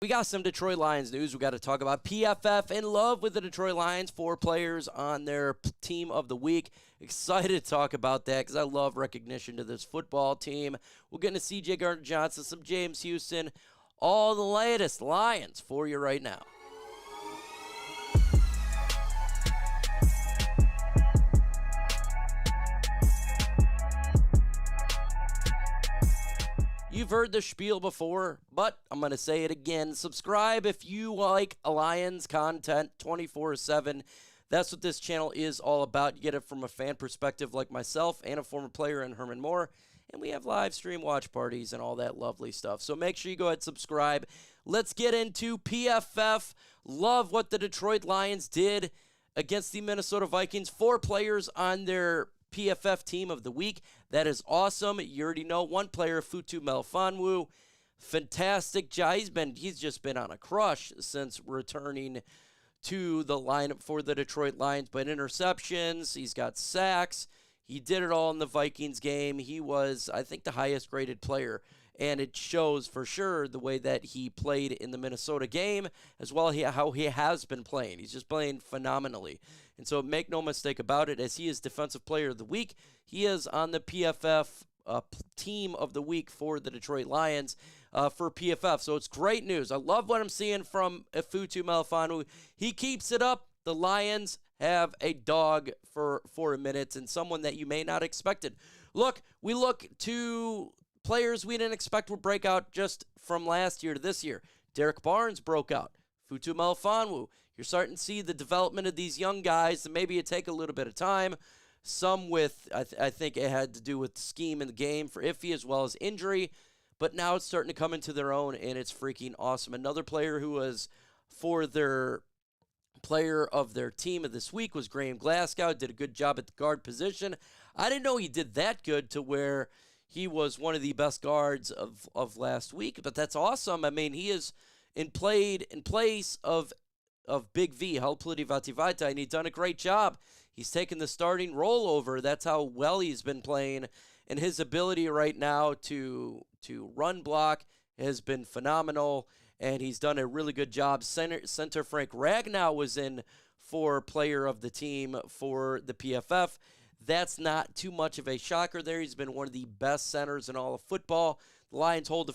We got some Detroit Lions news. We got to talk about PFF in love with the Detroit Lions. 4 players on their team of the week. Excited to talk about that because I love recognition to this football team. We'll get into CJ Gardner-Johnson, some James Houston, all the latest Lions for you right now. You've heard the spiel before, but I'm going to say it again. Subscribe if you like Lions content 24/7. That's what this channel is all about. You get it from a fan perspective like myself and a former player in Herman Moore. And we have live stream watch parties and all that lovely stuff. So make sure you go ahead and subscribe. Let's get into PFF. Love what the Detroit Lions did against the Minnesota Vikings. 4 players on their PFF team of the week. That is awesome. You already know one player, Ifeatu Melifonwu. Fantastic job. He's just been on a crush since returning to the lineup for the Detroit Lions. But interceptions, he's got sacks. He did it all in the Vikings game. He was, I think, the highest graded player. And it shows for sure the way that he played in the Minnesota game, as well as how he has been playing. He's just playing phenomenally. And so make no mistake about it, as he is Defensive Player of the Week, he is on the PFF team of the week for the Detroit Lions for PFF. So it's great news. I love what I'm seeing from Ifeatu Melifonwu. He keeps it up. The Lions have a dog for a minute and someone that you may not expected. Look, we look to players we didn't expect would break out just from last year to this year. Derek Barnes broke out. Ifeatu Melifonwu. You're starting to see the development of these young guys, and maybe it take a little bit of time. Some with, I think it had to do with the scheme in the game for Iffy as well as injury. But now it's starting to come into their own, and it's freaking awesome. Another player who was for their player of their team of this week was Glasgow. Did a good job at the guard position. I didn't know he did that good to where he was one of the best guards of last week, but that's awesome. I mean, he is in place of Big V, Halplity Vativita, and he's done a great job. He's taken the starting role over. That's how well he's been playing, and his ability right now to run block has been phenomenal, and he's done a really good job. Center Frank Ragnow was in for player of the team for the PFF. That's not too much of a shocker there. He's been one of the best centers in all of football. The Lions' whole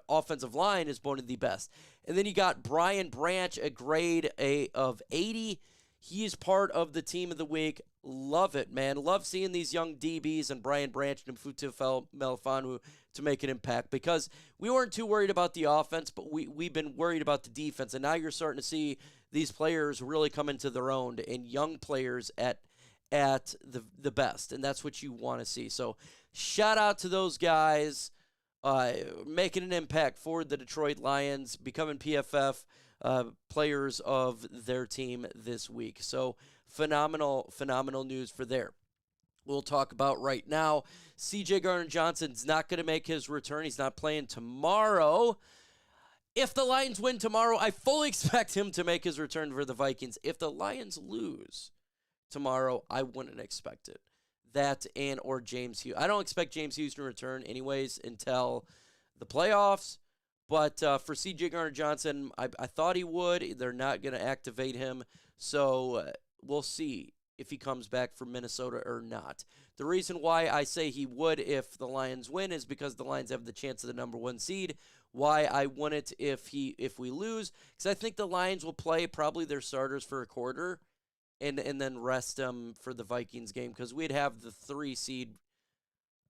offensive line is one of the best. And then you got Brian Branch, a grade of 80. He's part of the team of the week. Love it, man. Love seeing these young DBs and Brian Branch and Ifeatu Melifonwu to make an impact, because we weren't too worried about the offense, but we've been worried about the defense. And now you're starting to see these players really come into their own, and young players at the best, and that's what you want to see. So shout out to those guys making an impact for the Detroit Lions, becoming PFF players of their team this week. So phenomenal news for there. We'll talk about right now, CJ Gardner-Johnson's not going to make his return. He's not playing tomorrow. If the Lions win tomorrow, I fully expect him to make his return for the Vikings. If the Lions lose tomorrow, I wouldn't expect it. That or James Houston. I don't expect James Houston to return anyways until the playoffs. But for CJ Gardner-Johnson, I thought he would. They're not going to activate him. So we'll see if he comes back from Minnesota or not. The reason why I say he would if the Lions win is because the Lions have the chance of the number 1 seed. Why I wouldn't if we lose, because I think the Lions will play probably their starters for a quarter and then rest them for the Vikings game, because we'd have the 3 seed.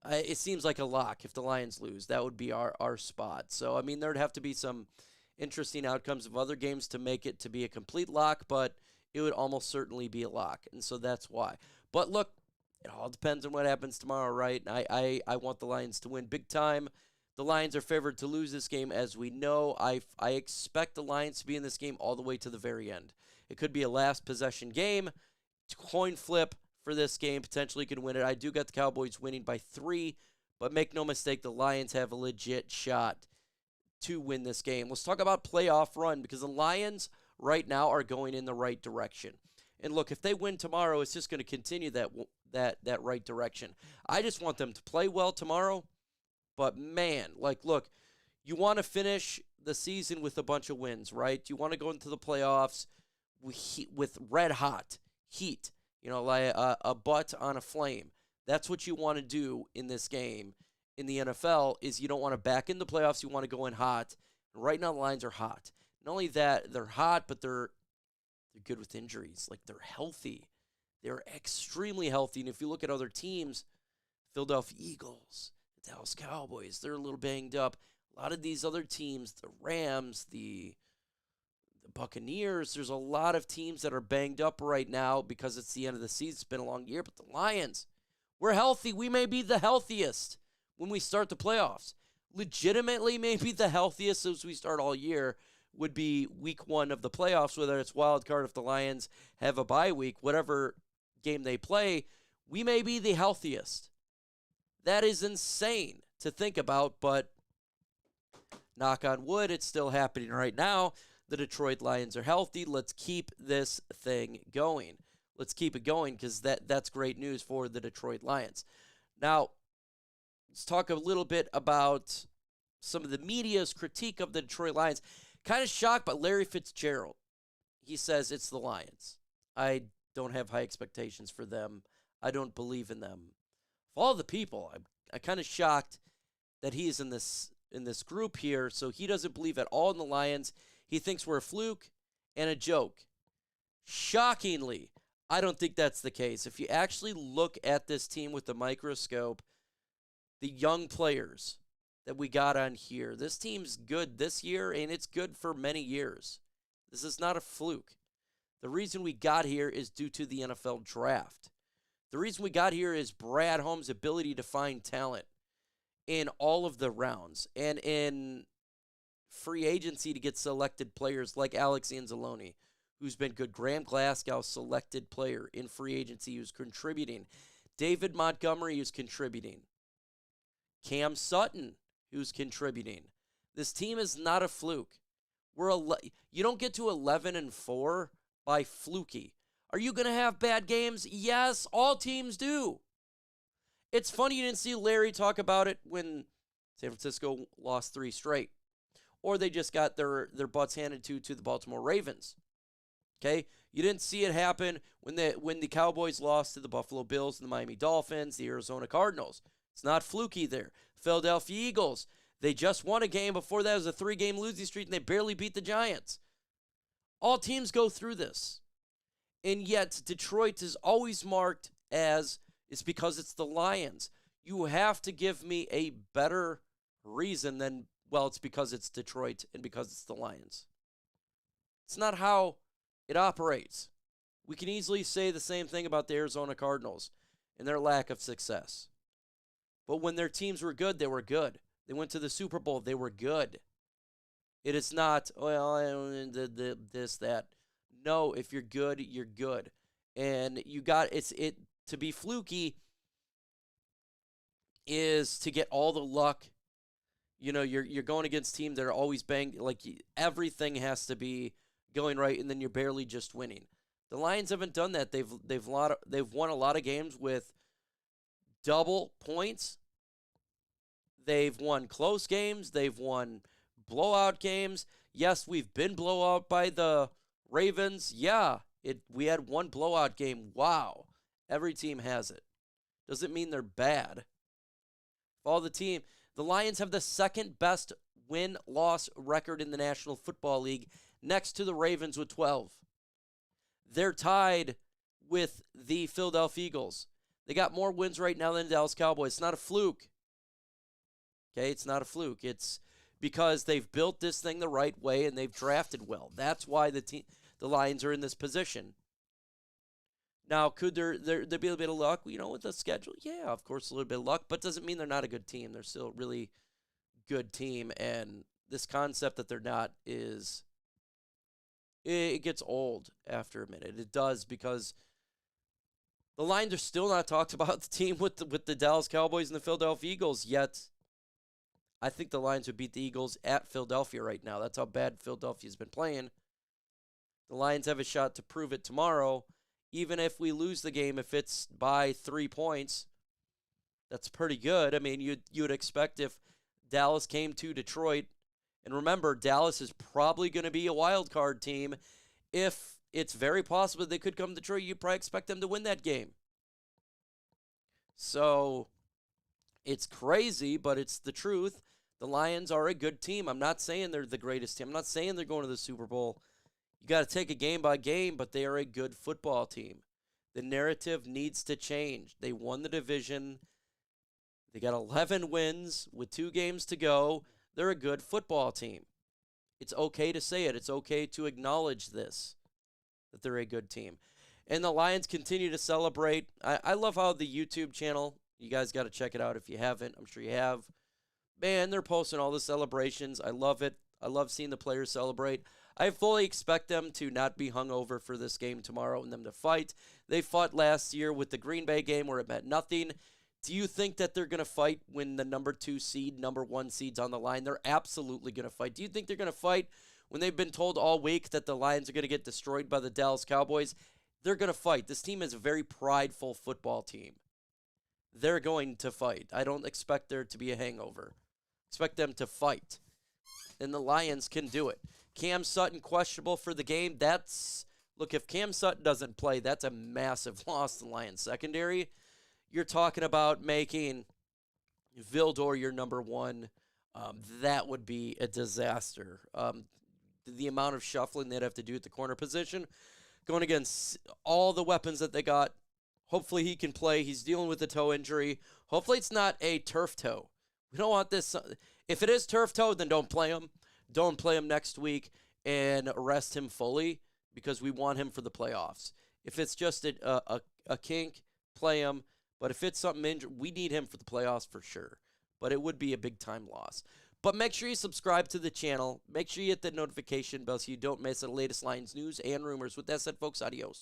It seems like a lock if the Lions lose. That would be our spot. So, I mean, there'd have to be some interesting outcomes of other games to make it to be a complete lock, but it would almost certainly be a lock, and so that's why. But look, it all depends on what happens tomorrow, right? I want the Lions to win big time. The Lions are favored to lose this game, as we know. I expect the Lions to be in this game all the way to the very end. It could be a last possession game, coin flip for this game. Potentially could win it. I do got the Cowboys winning by 3, but make no mistake, the Lions have a legit shot to win this game. Let's talk about playoff run, because the Lions right now are going in the right direction. And look, if they win tomorrow, it's just going to continue that right direction. I just want them to play well tomorrow. But man, look, you want to finish the season with a bunch of wins, right? You want to go into the playoffs with red hot heat, like a butt on a flame. That's what you want to do in this game. In the NFL, is you don't want to back in the playoffs. You want to go in hot. And right now, the Lions are hot. Not only that, they're hot, but they're good with injuries. Like, they're healthy. They're extremely healthy. And if you look at other teams, Philadelphia Eagles, the Dallas Cowboys, they're a little banged up. A lot of these other teams, the Rams, the Buccaneers, there's a lot of teams that are banged up right now because it's the end of the season. It's been a long year, but the Lions, we're healthy. We may be the healthiest when we start the playoffs. Legitimately, maybe the healthiest as we start all year would be week 1 of the playoffs, whether it's wild card, if the Lions have a bye week, whatever game they play, we may be the healthiest. That is insane to think about, but knock on wood, it's still happening right now. The Detroit Lions are healthy. Let's keep this thing going. Let's keep it going because that's great news for the Detroit Lions. Now, let's talk a little bit about some of the media's critique of the Detroit Lions. Kind of shocked by Larry Fitzgerald. He says it's the Lions. I don't have high expectations for them. I don't believe in them. Of all the people, I'm kind of shocked that he is in this group here. So he doesn't believe at all in the Lions. He thinks we're a fluke and a joke. Shockingly, I don't think that's the case. If you actually look at this team with the microscope, the young players that we got on here, this team's good this year, and it's good for many years. This is not a fluke. The reason we got here is due to the NFL draft. The reason we got here is Brad Holmes' ability to find talent in all of the rounds and in free agency to get selected players like Alex Anzalone, who's been good. Graham Glasgow, selected player in free agency who's contributing. David Montgomery, who's contributing. Cam Sutton, who's contributing. This team is not a fluke. You don't get to 11-4 by fluky. Are you going to have bad games? Yes, all teams do. It's funny you didn't see Larry talk about it when San Francisco lost 3 straight. Or they just got their butts handed to the Baltimore Ravens. Okay? You didn't see it happen when the Cowboys lost to the Buffalo Bills, the Miami Dolphins, the Arizona Cardinals. It's not fluky there. Philadelphia Eagles, they just won a game. Before that, it was a 3-game losing streak, and they barely beat the Giants. All teams go through this. And yet, Detroit is always marked as, it's because it's the Lions. You have to give me a better reason than, well, it's because it's Detroit and because it's the Lions. It's not how it operates. We can easily say the same thing about the Arizona Cardinals and their lack of success. But when their teams were good, they were good. They went to the Super Bowl, they were good. It is not, well, this, that. No, if you're good, you're good. And you got, to be fluky is to get all the luck. You know, you're going against teams that are always banged. Like, everything has to be going right, and then you're barely just winning. The Lions haven't done that. They've won a lot of games with double points. They've won close games. They've won blowout games. Yes, we've been blown out by the Ravens. Yeah, we had one blowout game. Wow. Every team has it. Doesn't mean they're bad. The Lions have the second best win-loss record in the National Football League, next to the Ravens with 12. They're tied with the Philadelphia Eagles. They got more wins right now than the Dallas Cowboys. It's not a fluke. Okay, it's not a fluke. It's because they've built this thing the right way and they've drafted well. That's why the Lions are in this position. Now, could there be a bit of luck, with the schedule? Yeah, of course, a little bit of luck, but doesn't mean they're not a good team. They're still a really good team, and this concept that they're not it gets old after a minute. It does, because the Lions are still not talked about the team with the Dallas Cowboys and the Philadelphia Eagles, yet I think the Lions would beat the Eagles at Philadelphia right now. That's how bad Philadelphia's been playing. The Lions have a shot to prove it tomorrow. Even if we lose the game, if it's by 3 points, that's pretty good. I mean, you would expect if Dallas came to Detroit And remember, Dallas is probably going to be a wild card team. If it's very possible they could come to Detroit, you probably expect them to win that game. So it's crazy, but it's the truth. The Lions are a good team. I'm not saying they're the greatest team. I'm not saying they're going to the Super Bowl. You got to take it game by game, but they are a good football team. The narrative needs to change. They won the division. They got 11 wins with 2 games to go. They're a good football team. It's okay to say it. It's okay to acknowledge this, that they're a good team. And the Lions continue to celebrate. I love how the YouTube channel, you guys got to check it out if you haven't. I'm sure you have. Man, they're posting all the celebrations. I love it. I love seeing the players celebrate. I fully expect them to not be hungover for this game tomorrow and them to fight. They fought last year with the Green Bay game where it meant nothing. Do you think that they're going to fight when the number 2 seed, number 1 seed's on the line? They're absolutely going to fight. Do you think they're going to fight when they've been told all week that the Lions are going to get destroyed by the Dallas Cowboys? They're going to fight. This team is a very prideful football team. They're going to fight. I don't expect there to be a hangover. Expect them to fight. And the Lions can do it. Cam Sutton questionable for the game. Look, if Cam Sutton doesn't play, that's a massive loss to the Lions secondary. You're talking about making Vildor your number 1. That would be a disaster. The amount of shuffling they'd have to do at the corner position, going against all the weapons that they got. Hopefully he can play. He's dealing with a toe injury. Hopefully it's not a turf toe. We don't want this. If it is turf toe, then don't play him. Don't play him next week and rest him fully because we want him for the playoffs. If it's just a kink, play him. But if it's something injured, we need him for the playoffs for sure. But it would be a big-time loss. But make sure you subscribe to the channel. Make sure you hit the notification bell so you don't miss the latest Lions news and rumors. With that said, folks, adios.